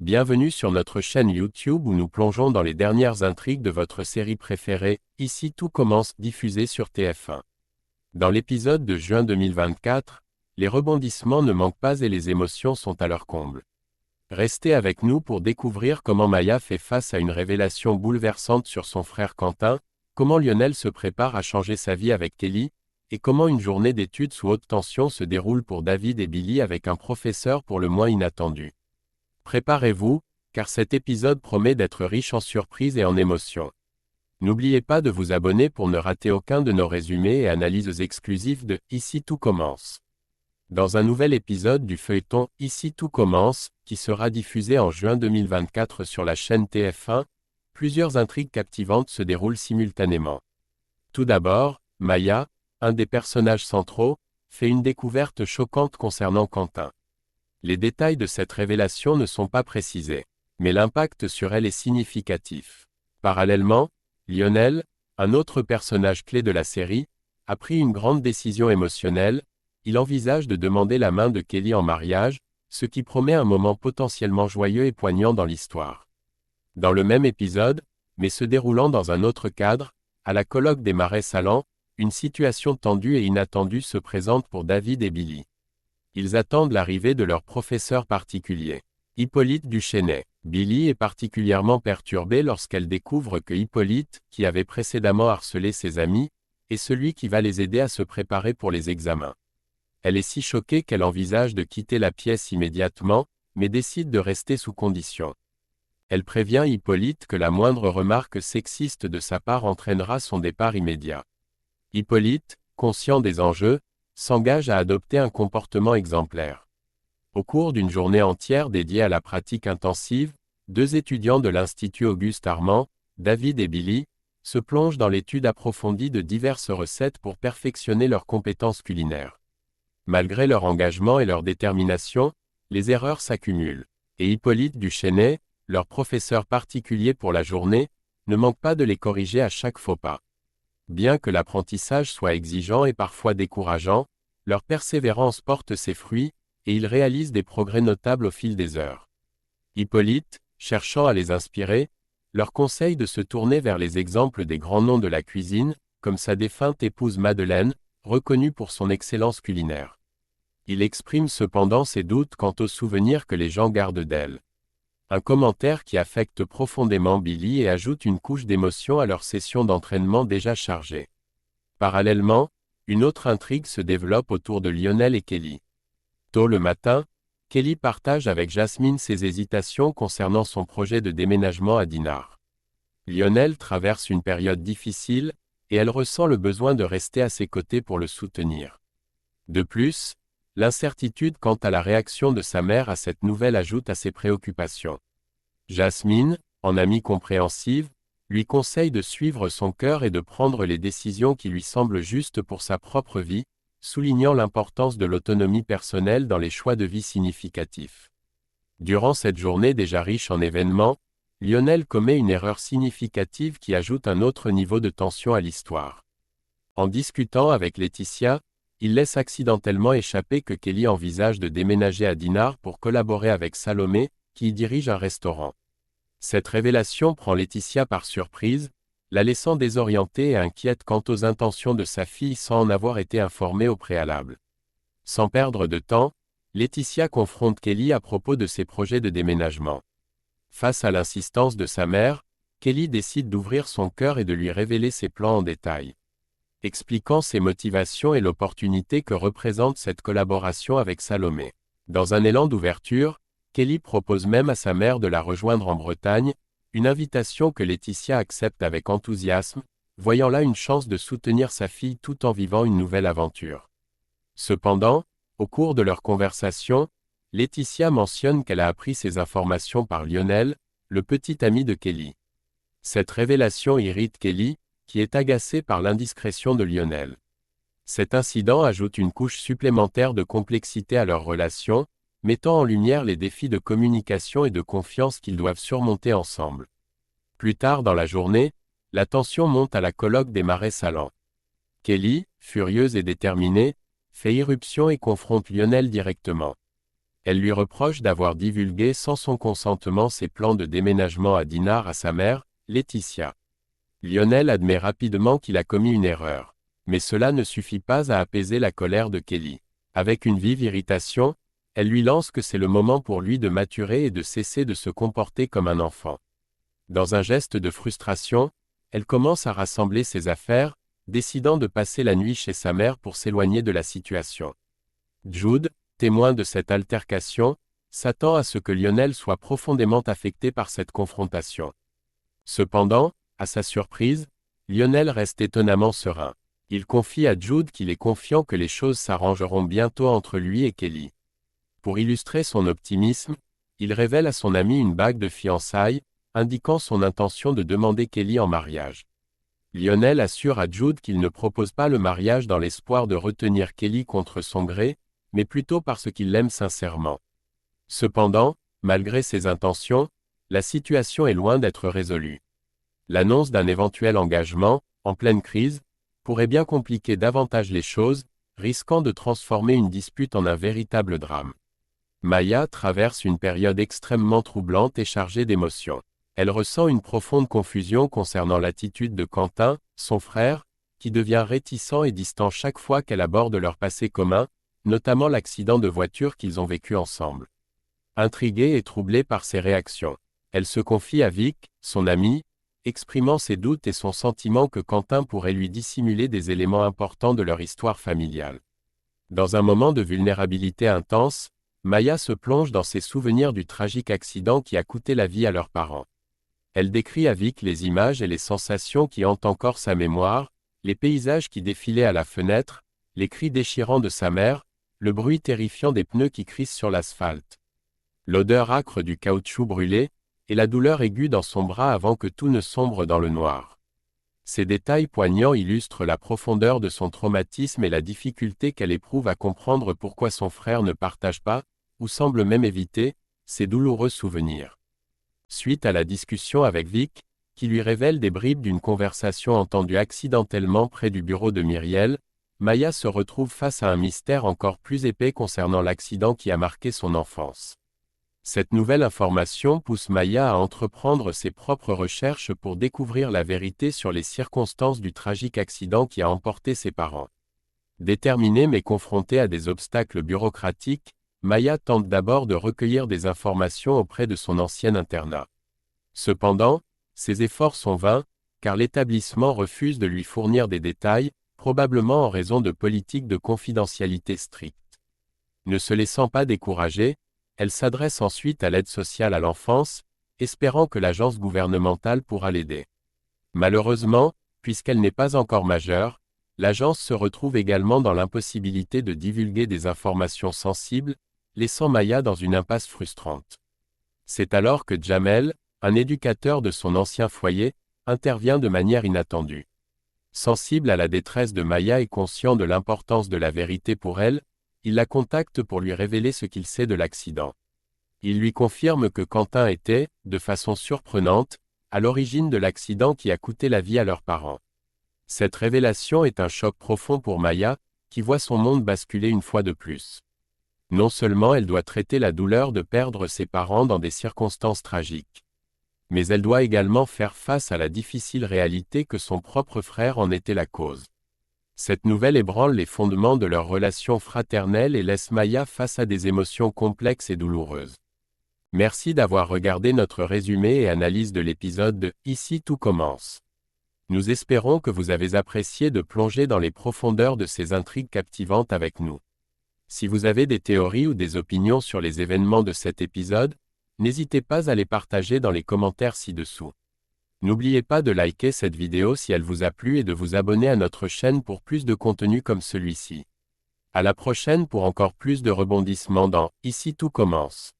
Bienvenue sur notre chaîne YouTube où nous plongeons dans les dernières intrigues de votre série préférée, Ici tout commence, diffusée sur TF1. Dans l'épisode de juin 2024, les rebondissements ne manquent pas et les émotions sont à leur comble. Restez avec nous pour découvrir comment Maya fait face à une révélation bouleversante sur son frère Quentin, comment Lionel se prépare à changer sa vie avec Kelly, et comment une journée d'études sous haute tension se déroule pour David et Billy avec un professeur pour le moins inattendu. Préparez-vous, car cet épisode promet d'être riche en surprises et en émotions. N'oubliez pas de vous abonner pour ne rater aucun de nos résumés et analyses exclusives de Ici tout commence. Dans un nouvel épisode du feuilleton Ici tout commence, qui sera diffusé en juin 2024 sur la chaîne TF1, plusieurs intrigues captivantes se déroulent simultanément. Tout d'abord, Maya, un des personnages centraux, fait une découverte choquante concernant Quentin. Les détails de cette révélation ne sont pas précisés, mais l'impact sur elle est significatif. Parallèlement, Lionel, un autre personnage clé de la série, a pris une grande décision émotionnelle. Il envisage de demander la main de Kelly en mariage, ce qui promet un moment potentiellement joyeux et poignant dans l'histoire. Dans le même épisode, mais se déroulant dans un autre cadre, à la colloque des Marais Salants, une situation tendue et inattendue se présente pour David et Billy. Ils attendent l'arrivée de leur professeur particulier, Hippolyte Duchesnay. Billy est particulièrement perturbée lorsqu'elle découvre que Hippolyte, qui avait précédemment harcelé ses amis, est celui qui va les aider à se préparer pour les examens. Elle est si choquée qu'elle envisage de quitter la pièce immédiatement, mais décide de rester sous condition. Elle prévient Hippolyte que la moindre remarque sexiste de sa part entraînera son départ immédiat. Hippolyte, conscient des enjeux, s'engage à adopter un comportement exemplaire. Au cours d'une journée entière dédiée à la pratique intensive, deux étudiants de l'Institut Auguste Armand, David et Billy, se plongent dans l'étude approfondie de diverses recettes pour perfectionner leurs compétences culinaires. Malgré leur engagement et leur détermination, les erreurs s'accumulent, et Hippolyte Duchesnay, leur professeur particulier pour la journée, ne manque pas de les corriger à chaque faux pas. Bien que l'apprentissage soit exigeant et parfois décourageant, leur persévérance porte ses fruits, et ils réalisent des progrès notables au fil des heures. Hippolyte, cherchant à les inspirer, leur conseille de se tourner vers les exemples des grands noms de la cuisine, comme sa défunte épouse Madeleine, reconnue pour son excellence culinaire. Il exprime cependant ses doutes quant aux souvenirs que les gens gardent d'elle. Un commentaire qui affecte profondément Billy et ajoute une couche d'émotion à leur session d'entraînement déjà chargée. Parallèlement, une autre intrigue se développe autour de Lionel et Kelly. Tôt le matin, Kelly partage avec Jasmine ses hésitations concernant son projet de déménagement à Dinard. Lionel traverse une période difficile, et elle ressent le besoin de rester à ses côtés pour le soutenir. De plus, l'incertitude quant à la réaction de sa mère à cette nouvelle ajoute à ses préoccupations. Jasmine, en amie compréhensive, lui conseille de suivre son cœur et de prendre les décisions qui lui semblent justes pour sa propre vie, soulignant l'importance de l'autonomie personnelle dans les choix de vie significatifs. Durant cette journée déjà riche en événements, Lionel commet une erreur significative qui ajoute un autre niveau de tension à l'histoire. En discutant avec Laetitia, il laisse accidentellement échapper que Kelly envisage de déménager à Dinard pour collaborer avec Salomé, qui y dirige un restaurant. Cette révélation prend Laetitia par surprise, la laissant désorientée et inquiète quant aux intentions de sa fille sans en avoir été informée au préalable. Sans perdre de temps, Laetitia confronte Kelly à propos de ses projets de déménagement. Face à l'insistance de sa mère, Kelly décide d'ouvrir son cœur et de lui révéler ses plans en détail. Expliquant ses motivations et l'opportunité que représente cette collaboration avec Salomé. Dans un élan d'ouverture, Kelly propose même à sa mère de la rejoindre en Bretagne, une invitation que Laetitia accepte avec enthousiasme, voyant là une chance de soutenir sa fille tout en vivant une nouvelle aventure. Cependant, au cours de leur conversation, Laetitia mentionne qu'elle a appris ces informations par Lionel, le petit ami de Kelly. Cette révélation irrite Kelly, qui est agacée par l'indiscrétion de Lionel. Cet incident ajoute une couche supplémentaire de complexité à leur relation, mettant en lumière les défis de communication et de confiance qu'ils doivent surmonter ensemble. Plus tard dans la journée, la tension monte à la colloque des Marais Salants. Kelly, furieuse et déterminée, fait irruption et confronte Lionel directement. Elle lui reproche d'avoir divulgué sans son consentement ses plans de déménagement à Dinard à sa mère, Laetitia. Lionel admet rapidement qu'il a commis une erreur. Mais cela ne suffit pas à apaiser la colère de Kelly. Avec une vive irritation, elle lui lance que c'est le moment pour lui de maturer et de cesser de se comporter comme un enfant. Dans un geste de frustration, elle commence à rassembler ses affaires, décidant de passer la nuit chez sa mère pour s'éloigner de la situation. Jude, témoin de cette altercation, s'attend à ce que Lionel soit profondément affecté par cette confrontation. Cependant, à sa surprise, Lionel reste étonnamment serein. Il confie à Jude qu'il est confiant que les choses s'arrangeront bientôt entre lui et Kelly. Pour illustrer son optimisme, il révèle à son ami une bague de fiançailles, indiquant son intention de demander Kelly en mariage. Lionel assure à Jude qu'il ne propose pas le mariage dans l'espoir de retenir Kelly contre son gré, mais plutôt parce qu'il l'aime sincèrement. Cependant, malgré ses intentions, la situation est loin d'être résolue. L'annonce d'un éventuel engagement, en pleine crise, pourrait bien compliquer davantage les choses, risquant de transformer une dispute en un véritable drame. Maya traverse une période extrêmement troublante et chargée d'émotions. Elle ressent une profonde confusion concernant l'attitude de Quentin, son frère, qui devient réticent et distant chaque fois qu'elle aborde leur passé commun, notamment l'accident de voiture qu'ils ont vécu ensemble. Intriguée et troublée par ses réactions, elle se confie à Vic, son ami, exprimant ses doutes et son sentiment que Quentin pourrait lui dissimuler des éléments importants de leur histoire familiale. Dans un moment de vulnérabilité intense, Maya se plonge dans ses souvenirs du tragique accident qui a coûté la vie à leurs parents. Elle décrit à Vic les images et les sensations qui hantent encore sa mémoire, les paysages qui défilaient à la fenêtre, les cris déchirants de sa mère, le bruit terrifiant des pneus qui crissent sur l'asphalte, l'odeur âcre du caoutchouc brûlé, et la douleur aiguë dans son bras avant que tout ne sombre dans le noir. Ces détails poignants illustrent la profondeur de son traumatisme et la difficulté qu'elle éprouve à comprendre pourquoi son frère ne partage pas, ou semble même éviter, ces douloureux souvenirs. Suite à la discussion avec Vic, qui lui révèle des bribes d'une conversation entendue accidentellement près du bureau de Myriel, Maya se retrouve face à un mystère encore plus épais concernant l'accident qui a marqué son enfance. Cette nouvelle information pousse Maya à entreprendre ses propres recherches pour découvrir la vérité sur les circonstances du tragique accident qui a emporté ses parents. Déterminée mais confrontée à des obstacles bureaucratiques, Maya tente d'abord de recueillir des informations auprès de son ancien internat. Cependant, ses efforts sont vains, car l'établissement refuse de lui fournir des détails, probablement en raison de politiques de confidentialité strictes. Ne se laissant pas décourager, elle s'adresse ensuite à l'aide sociale à l'enfance, espérant que l'agence gouvernementale pourra l'aider. Malheureusement, puisqu'elle n'est pas encore majeure, l'agence se retrouve également dans l'impossibilité de divulguer des informations sensibles, laissant Maya dans une impasse frustrante. C'est alors que Jamel, un éducateur de son ancien foyer, intervient de manière inattendue. Sensible à la détresse de Maya et conscient de l'importance de la vérité pour elle, il la contacte pour lui révéler ce qu'il sait de l'accident. Il lui confirme que Quentin était, de façon surprenante, à l'origine de l'accident qui a coûté la vie à leurs parents. Cette révélation est un choc profond pour Maya, qui voit son monde basculer une fois de plus. Non seulement elle doit traiter la douleur de perdre ses parents dans des circonstances tragiques, mais elle doit également faire face à la difficile réalité que son propre frère en était la cause. Cette nouvelle ébranle les fondements de leur relation fraternelle et laisse Maya face à des émotions complexes et douloureuses. Merci d'avoir regardé notre résumé et analyse de l'épisode de « Ici tout commence ». Nous espérons que vous avez apprécié de plonger dans les profondeurs de ces intrigues captivantes avec nous. Si vous avez des théories ou des opinions sur les événements de cet épisode, n'hésitez pas à les partager dans les commentaires ci-dessous. N'oubliez pas de liker cette vidéo si elle vous a plu et de vous abonner à notre chaîne pour plus de contenu comme celui-ci. À la prochaine pour encore plus de rebondissements dans « Ici tout commence ».